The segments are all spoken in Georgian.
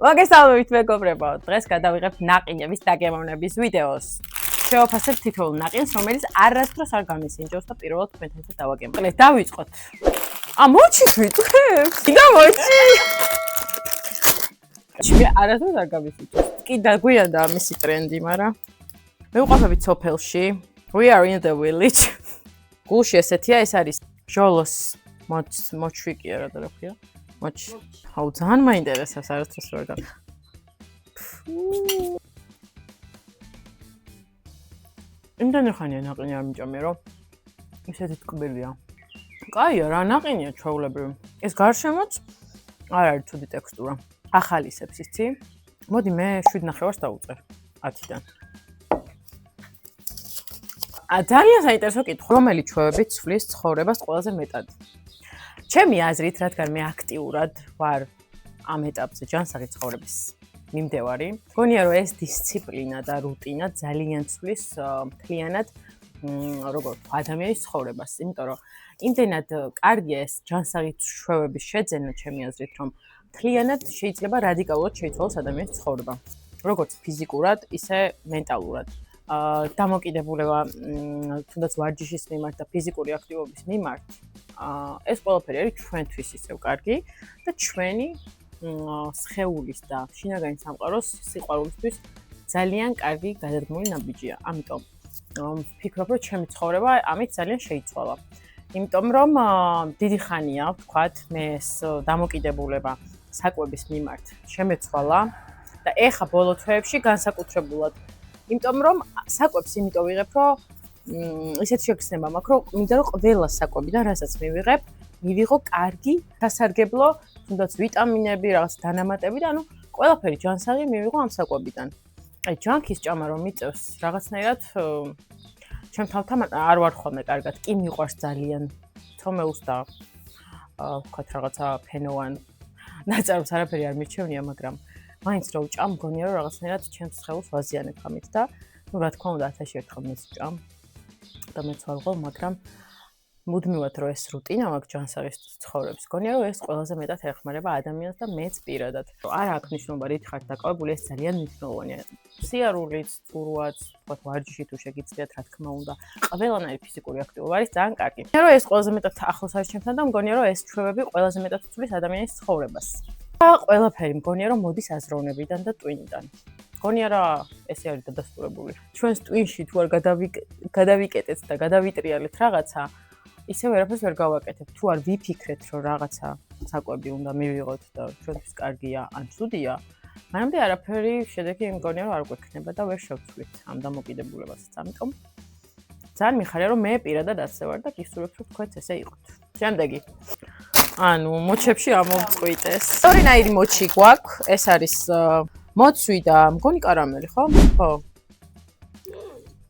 მოგესალმებით მეგობრებო, დღეს გადავიღებთ ნაყინების დაგემოვნების ვიდეოს. შევაფასებთ თითოეულ ნაყინს, რომელიც არასდროს არ გამისინჯოს და პირველად თქვენთან დავაგემოვნებთ. დავიწყოთ. მოჩით ვიტყვით? კიდე მოჩი. მე არასდროს არ გამისინჯოს. კიდე გვიანდა მისი ტრენდი, მაგრამ მე ვყოფებით სოფელში. We are in the village. გულში ესეთია, ეს არის ჟოლოს მოჩვი კი არა და რა ქვია? მოჩი. აუ ძალიან მაინტერესებს არასდროს ვერ გაკ. იმდენი ხანია ნაყინი არ მიჭამე, რომ ისეთი ტკბილია. კაია, რა ნაყინია ჩვეულებრივი. ეს გარშემოც არ არის ცუდი ტექსტურა. ახალისებს იცი? მოდი მე 7.5-ს დავუწერ 10-დან. ძალიან საინტერესო კითხვა, რომელი ჩვევები ცვლის ცხოვრებას ყველაზე მეტად? ჩემი აზრით, რადგან მე აქტიურად ვარ ამ ეტაპზე ჯანსაღი ცხოვრების მიმდევარი, მგონია რომ ეს დისციპლინა და რუტინა ძალიან ცვლის მთლიანად როგორ ვთქვა ადამიანის ცხოვრებას, იმიტომ რომ იმდენად კარგია ეს ჯანსაღი ჩვევების შეძენა ჩემი აზრით, რომ მთლიანად შეიძლება რადიკალურად შეიცვალოს ადამიანის ცხოვრება, როგორც ფიზიკურად, ისე მენტალურად. დამოკიდებულება თუნდაც ვარჯიშის მიმართ და ფიზიკური აქტივობის მიმართ, ეს ყველაფერი არის ჩვენთვის ისევ კარგი და ჩვენი სხეულის და შინაგანი სამყაროს სიყვარულისთვის ძალიან კარგი გადადგმული ნაბიჯია. ამიტომ ვფიქრობ, რომ ჩემი ცხოვრება ამით ძალიან შეიცვალა. იმიტომ რომ დიდი ხანია, ვთქვათ, მე ეს დამოკიდებულება საკვების მიმართ შემეცვალა და ეხა ბოლო თვეებში განსაკუთრებულად იმიტომ რომ საკვებს იმიტომ ვიღებ, რომ ისეთ შეგრძნება მაქვს, რომ მინდა რომ ყველა საკვებიდან, რასაც მივიღებ, მივიღო კარგი, სასარგებლო, თუნდაც ვიტამინები, რაღაც დანამატები და ანუ ყველაფერი ჯანსაღი მივიღო ამ საკვებიდან. აი, ჯანქის ჭამა რომ მიწევს, რაღაცნაირად ჩემ თავთან არ ვარ ხოლმე კარგად, კი მიყვარს ძალიან თომეულს და ვთქვათ რაღაცა ფენოვან ნაწარმს არაფერი არ მირჩევნია, მაგრამ მაინც რო ვჭამ, მგონია რომ რაღაცნაირად ჩემს სხეულს ვაზიანებ ამით და ну რა თქმა უნდა 1000-ში ერთხელ მეც ვჭამ და მეც ვარღო, მაგრამ მუდმივად რო ეს რუტინა მაქვს ჯანსაღის ცხოვრების, მგონია რომ ეს ყველაზე მეტად ეხმარება ადამიანს და მეც პირადად. არ აქვს მნიშვნელობა რით ხართ დაკავებული, ეს ძალიან მნიშვნელოვანია. სიარულიც, თურვაც, ვთქვათ ვარჯიში თუ შეგიძლიათ, რა თქმა უნდა, ყველანაირი ფიზიკური აქტივობა არის ძალიან კარგი. მგონია რომ ეს ყველაზე მეტად ახლოს არის ჩემთან და მგონია რომ ეს ჩვევები ყველაზე მეტად ცვლის ადამიანის ცხოვრებას. ყველაფერი მგონია რომ მოდის აზროვნებიდან და ტვინიდან. მგონია რა ესე არის დადასტურებული. ჩვენს ტვინში თუ არ გადავიკეტეთ და გადავიტრიალეთ რაღაცა, ისე ვერაფერს ვერ გავაკეთებ. თუ არ ვიფიქრეთ რომ რაღაცა საკვები უნდა მივიღოთ და ჩვენთვის კარგია ან ცუდია, მანამდე არაფერი შედეგი მგონია რომ არ გვექნება და ვერ შევცვლით ამ დამოკიდებულებასაც. ამიტომ ძალიან მიხარია რომ მე პირადად ასე ვარ და გისურვებთ რომ თქვენც ესე იყოთ. შემდეგი ანუ მოჩებში ამოვწყვიტეს. ორინაირი მოჩი გვაქვს, ეს არის მოცვი და მგონი კარამელი, ხო? ხო.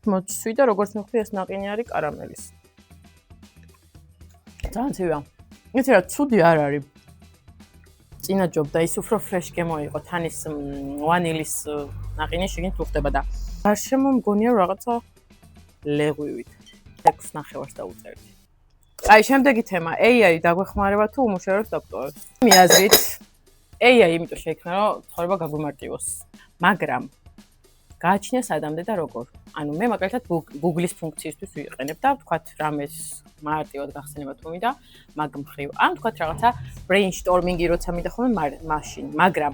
მოცვი და როგორც მივხვდი, ეს ნაყინი არის კარამელის. ძალიან ცივია. იცი რა, ცუდი არ არის. წინა ჯობდა ის უფრო ფრეშ გემოიყო, თან ის ვანილის ნაყინი შეგინთ უხდება და გარშემო მგონია რომ რაღაცა ლეღვივით. 6.5-ს დავუწერდი. აი, შემდეგი თემა, AI დაგვეხმარება თუ უმუშევრებს დოქტორებს. მე აზრით, AI იმიტომ შეიქმნა, რომ ცხოვრება გაგვიმარტივოს. მაგრამ გააჩნია სადამდე და როგორ. ანუ მე მაგალითად Google-ის ფუნქციისთვის ვიყენებ და ვთქვათ, რამეს მარტივად გახსენება თუ მინდა, მაგ მხრივ. ან ვთქვათ რაღაცა brainstorming-ი როცა მინდა ხოლმე მაშინ. მაგრამ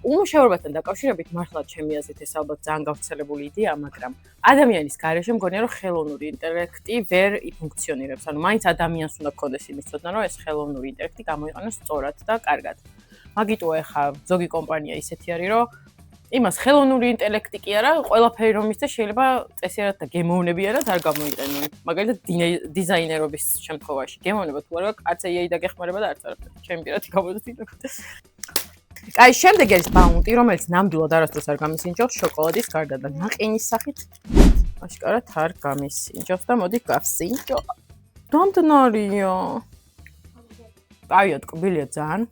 უმუშევრობასთან დაკავშირებით მართლა ჩემი აზრით ეს ალბათ ძალიან გავრცელებული იდეა, მაგრამ ადამიანის გარეშე მგონია რომ ხელოვნური ინტელექტი ვერ იფუნქციონირებს. ანუ მაინც ადამიანს უნდა გქონდეს იმის ცოდნა, რომ ეს ხელოვნური ინტელექტი გამოიყენოს სწორად და კარგად. მაგიტო ეხა ზოგი კომპანია ისეთი არის, რომ იმას ხელოვნური ინტელექტი კი არა, ყველაფერი რომ მისცეს შეიძლება წესიერად და გემოვნებიანად არ გამოიყენონ. მაგალითად დიზაინერობის შემთხვევაში გემოვნება თუ არა, არც AI დაგეხმარება და არც არაფერი. ჩემი პირადი გამოცდილება. აი, შემდეგ არის ბაუნტი, რომელიც ნამდვილად არასდროს არ გამისინჯობს შოკოლადის გარდა და ნაყინის სახით აშკარად არ გამისინჯობს და მოდი გავსინჯო. დამდნარია. აიო, ტკბილია ძალიან.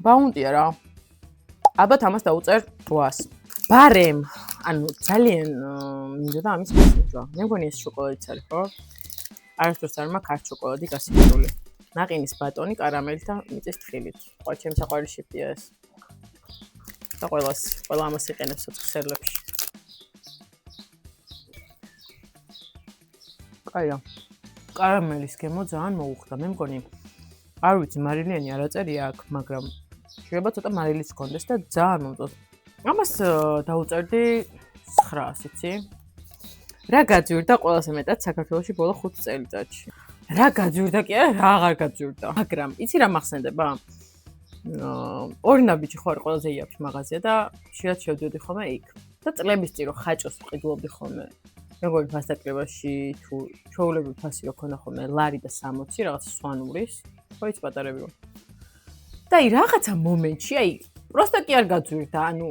ბაუნტია რა. ალბათ ამას დავუწერ 800-ს. ბარემ, ანუ ძალიან მინდოდა ამის გასინჯვა. მე მგონი ეს შოკოლადიც არის, ხო? არასდროს არ მაქვს არც შოკოლადი გასინჯული. ნაყინის ბატონი, კარამელი და მიწის თხილით. ყოველ ჩემს საყვარელი შიფტია ეს. და ყველა ამას იყენებს სოციალებში. კაია. კარამელის გემო ძალიან მოუხდა. მე მგონი არ ვიცი მარილიანი არ აწერია აქ, მაგრამ შეიძლება ცოტა მარილიც გქონდეს და ძალიან მომწონს. ამას დავუწერდი 900, იცი? რა გაძვირდა ყველაზე მეტად საქართველოში ბოლო 5 წელიწადში. რა გაძვირდა კი არა, რა აღარ გაძვირდა. მაგრამ იცი რა მახსენდება? ორი ნაბიჯი ხო არის ყველაზე იაფი მაღაზია და შეიძლება შევდიოდი ხოლმე იქ. და წლების წინ რო ხაჭოს ვყიდულობდი ხოლმე. მეგონი ფასდაკლებაში თუ ჩვეულებრივ ფასი რო ქონდა ხოლმე ლარი და 60 რაღაც სვანურის, ხო იცი პატარები ვარ. და აი რაღაცა მომენტში, აი პროსტა კი არ გაძვირდა, ანუ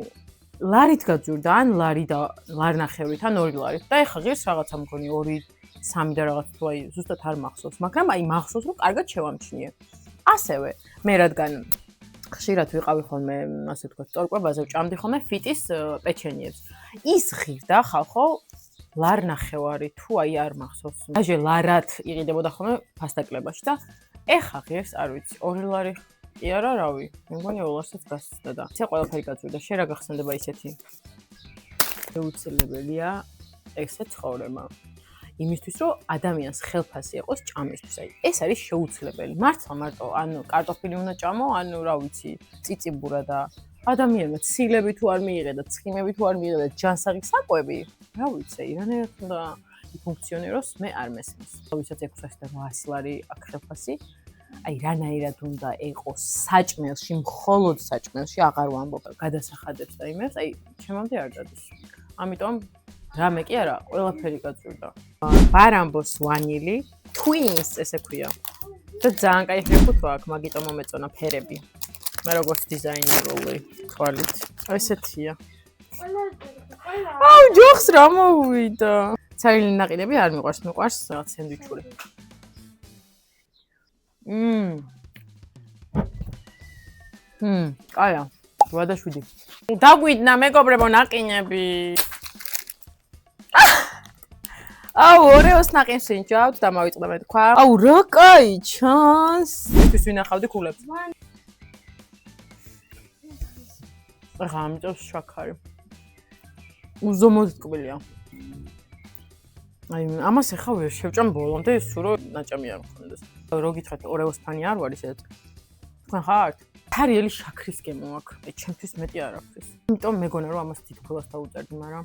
ლარით გაძვირდა, ან ლარი და ლარნახევრით, ან 2 ლარით. და ეხა ღირს რაღაცა მგონი 2-3 და რაღაც თუ აი ზუსტად არ მახსოვს, მაგრამ აი მახსოვს რომ კარგად შევამჩნიე. ასევე მე რადგან ხშირად ვიყავი ხოლმე, ასე ვთქვათ, სწორკვებაზე ვჭამდი ხოლმე ფიტის პეჩენიებს. ის ღირდა ხალხო ლარნახევარი თუ აი არ მახსოვს. დაჟე ლარად იყიდებოდა ხოლმე ფასდაკლებაში და ეხა ღირს არ ვიცი 2 ლარი კი არა, რავი. მე მგონი 2 ლარსაც გასცდა და ცე ყველაფერი გაძვირდა. შენ რა გახსენდება ისეთი? შეუძლებელია ესე ცხოვრება. იმისთვის რომ ადამიანს ხელფასი ეყოს ჭამისთვის. აი ეს არის შეუძლებელი. მართლა მარტო ანუ კარტოფილი უნდა ჭამო, ანუ რა ვიცი, წიწიბურა და ადამიანმა ცილები თუ არ მიიღე და ცხიმები თუ არ მიიღე და ჯანსაღი საკვები, რა ვიცი, რანაირად უნდა იფუნქციონიროს, მე არ მესმის. ვისაც 600 და 800 ლარი აქ ხელფასი, აი რანაირად უნდა ეყოს საჭმელში, მხოლოდ საჭმელში, აღარ ვამბობ გადასახადებს და იმებს, აი ჩემამდე არ დადის. ამიტომ რამე კი არა, ყველაფერი გაძვირდა. ბარამბოს ვანილი, twins ესე ქვია. და ძალიან კაი ხერხუთო აქვს, მაგიტომ მომეწონა ფერები. მე როგორც დიზაინერული თვალით. ესეთია. აუ, ჯოხს რა მოვიდა. ცარილი ნაყიდები არ მიყვარს, მიყვარს რაღაც სენდვიჩური. კაია. 8.7. დაგვიდნა მეგობრებო ნაყინები. აუ, ორეოს ნაყინს ვინჯავთ და მოვიწყდა მე თქვა. აუ, რა კაი ჩანს. ის ვინახავდი ქულებს. ახლა ამიწევს შაქარი. უზომოდ ტკბილია. აი, ამას ახლა ვერ შევჭამ ბოლომდე, სულ რომ ნაჭამი არ მქონდეს. რო გითხრათ ორეოს ფანი არ ვარ ისეთ. თქვენ ხართ? თარიელი შაქრის გემო აქვს. აი, ჩემთვის მეტი არ აქვს. იმიტომ მეგონა რომ ამას თითქოს დავუწერდი, მაგრამ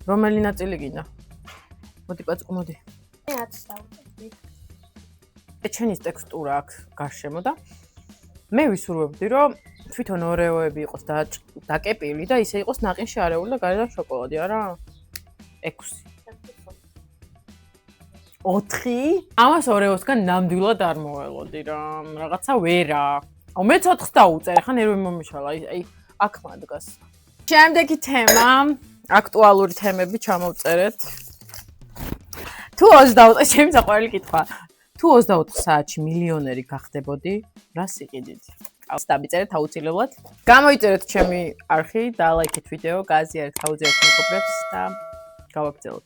რომელი ნაწილი გინდა? მოდი პაწკო, მოდი. მე 10 დავუწერდი. ეჩენის ტექსტურა აქვს გარშემო და მე ვისურვებდი რომ თვითონ ორეოები იყოს დაკეპილი და ისე იყოს ნაყინში არეული და გარედან შოკოლადი, არა? 6. 4? ამას ორეოსგან ნამდვილად არ მოველოდი რა, რაღაცა ვერა. აუ მე 4-ს დავუწერ, ხან ნერვი მომიშალა, აი აქ მადგას. შემდეგი თემა, აქტუალური თემები ჩამოვწერეთ. თუ 24 ჩემი საყვარელი კითხვა. თუ 24 საათში მილიონერი გახდებოდი, რა სიყიდით? ყავს დაბიწერეთ აუცილებლად. გამოიწერეთ ჩემი არხი და ლაიქეთ ვიდეო, გააზიარეთ აუძიარეთ მეგობრებს და გავაგრძელოთ.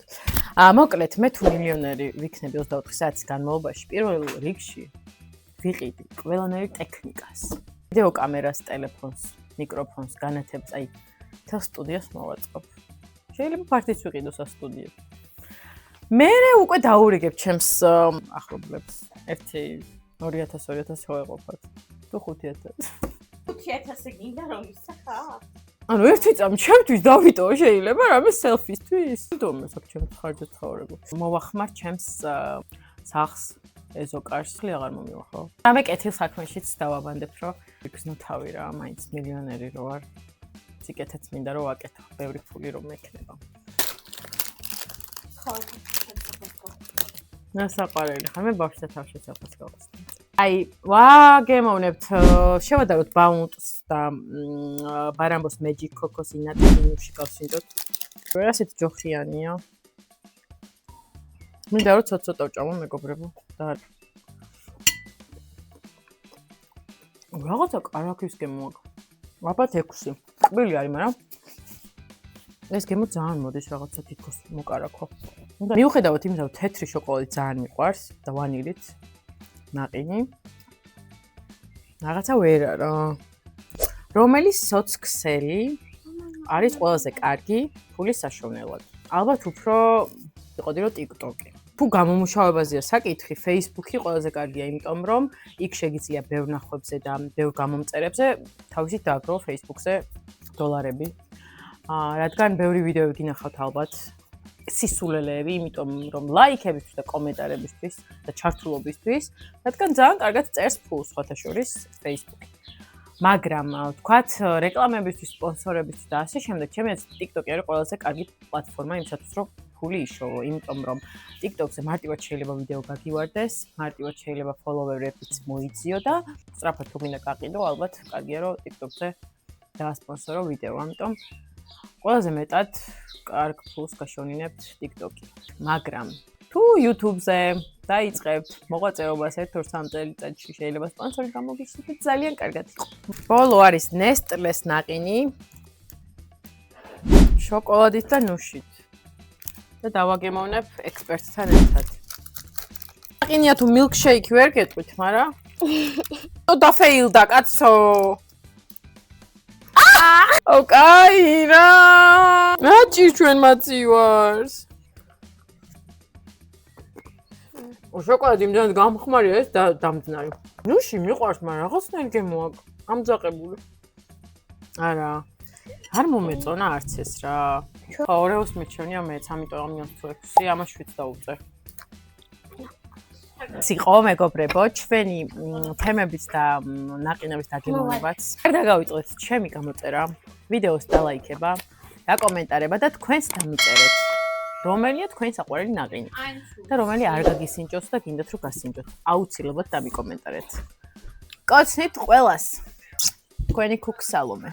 მოკლედ, მე თუ მილიონერი ვიქნები 24 საათის განმავლობაში, პირველ რიგში ვიყიდი ყველანაირ ტექნიკას. ვიდეო კამერას, ტელეფონს, მიკროფონს, განათებს, აი, თელ სტუდიას მოვაწყობ. შეიძლება ფართიც ვიყიდო სასტუდიო. მე უკვე დაურიგებ ჩემს ახლობლებს. 1-2000 ვეყოფათ. თუ 5000. 5000 გინდა რომ ისახა? ანუ ერთი წამი ჩემთვის დავიტოვო შეიძლება რამე სელფისთვის. თუმცა ჩემს ხარჯად ცხოვრება. მოვახმარ ჩემს სახს ეზოკარს ხლი აღარ მომივახო. რამე კეთილ საქმეშიც დავაბანდებთ რომ ვიგრძნო თავი რა, მაინც მილიონერი რო ვარ. ციკეთეც მინდა რომ ვაკეთო, ბევრი ფული რომ მექნება. ნასაყარელი ხარ, მე ბავშვთა თავში საფას გავხსნა. აი, ვაგემოვნებთ, შევადაროთ ბაუნტს და ბარამბოს მეჯიკ კოკოს ინატინებში გავსინდოთ. რა ასეთი ჯოხიანია. მინდა რომ ცოტ-ცოტ ვჭამო მეგობრებო და რაღაცა კარაქის გემო აქვს. ალბათ 6. ტკბილი არის, მაგრამ ეს გემო ძალიან მოდის რაღაცა თითქოს მოკარაქო. და მიუხედავად იმისა, რომ თეთრი შოკოლადი ძალიან მიყვარს და ვანილით ნაყინი. რაღაცა ვერა რა. რომელი სოцქსელი არის ყველაზე კარგი ფულის საშოვნელად? ალბათ უფრო იყოდი რომ TikTok-ი. თუ გამომუშავებაზეა საკითხი, Facebook-ი ყველაზე კარგია, იმიტომ რომ იქ შეგიძლია ბევრ ნახვებზე და ბევრ გამომწერებზე თავისით დააგროვო Facebook-ზე დოლარები. რადგან ბევრი ვიდეოები გინახავთ ალბათ სისულელეები, იმიტომ რომ ლაიქებისთვის და კომენტარებისთვის და ჩართულობისთვის, რადგან ძალიან კარგად წერს ფულს სხვათა შორის Facebook-ი. მაგრამ თქვათ რეკლამებისთვის, სპონსორებისთვის და ასე შემდეგ, ჩემი აზრით TikTok-ი არის ყველაზე კარგი პლატფორმა იმისათვის, რომ ფული იშოვო, იმიტომ რომ TikTok-ზე მარტივად შეიძლება ვიდეო გაგივარდეს, მარტივად შეიძლება ფოლოვერებიც მოიძიო და სწრაფად თუ გინდა გაყიდო, ალბათ კარგია რომ TikTok-ზე დაასპონსორო ვიდეო, ამიტომ ყველაზე მეტად კარგ ფულს გაშოვნინებთ TikTok-ი. მაგრამ თუ YouTube-ზე დაიწყებთ მოღვაწეობას 1-2-3 წელიწადში შეიძლება სპონსორი გამოგიჩნდეთ, ძალიან კარგად იყო. ბოლო არის Nestlé-ს ნაყინი შოკოლადით და ნუშით. და დავაგემოვნებ ექსპერტთან ერთად. ნაყინია თუ milkshake ვერ გეტყვით, მაგრამ ნუ დაფეილდა კაცო. ოკაი რა. რაჭი ჩვენ მაწივარს. შოკოლადი იმდენად გამხმარია ეს დამძნარი. ნუში მიყვარს, მაგრამ რაღაცნაირ გემოაკ ამძაყებული. არა. არ მომეწონა არც ეს რა. ხო, ორეოს მეჩვენია მეც, ამიტომ ამიან 6-ი, ამას 7 დაუწე. სიყო მეგობრებო, ჩვენი თემების და ნაყინების დაგემოვნებაც. არ დაგავიწყდეთ ჩემი გამოწერა, ვიდეოს დალაიქება, დაკომენტარება და თქვენს დამიწერეთ. რომელია თქვენი საყვარელი ნაყინი და რომელი არ გაგისინჯოს და გინდათ რომ გასინჯოთ. აუცილებლად დამიკომენტარეთ. კოცნით ყველას. თქვენი ქუქ სალომე.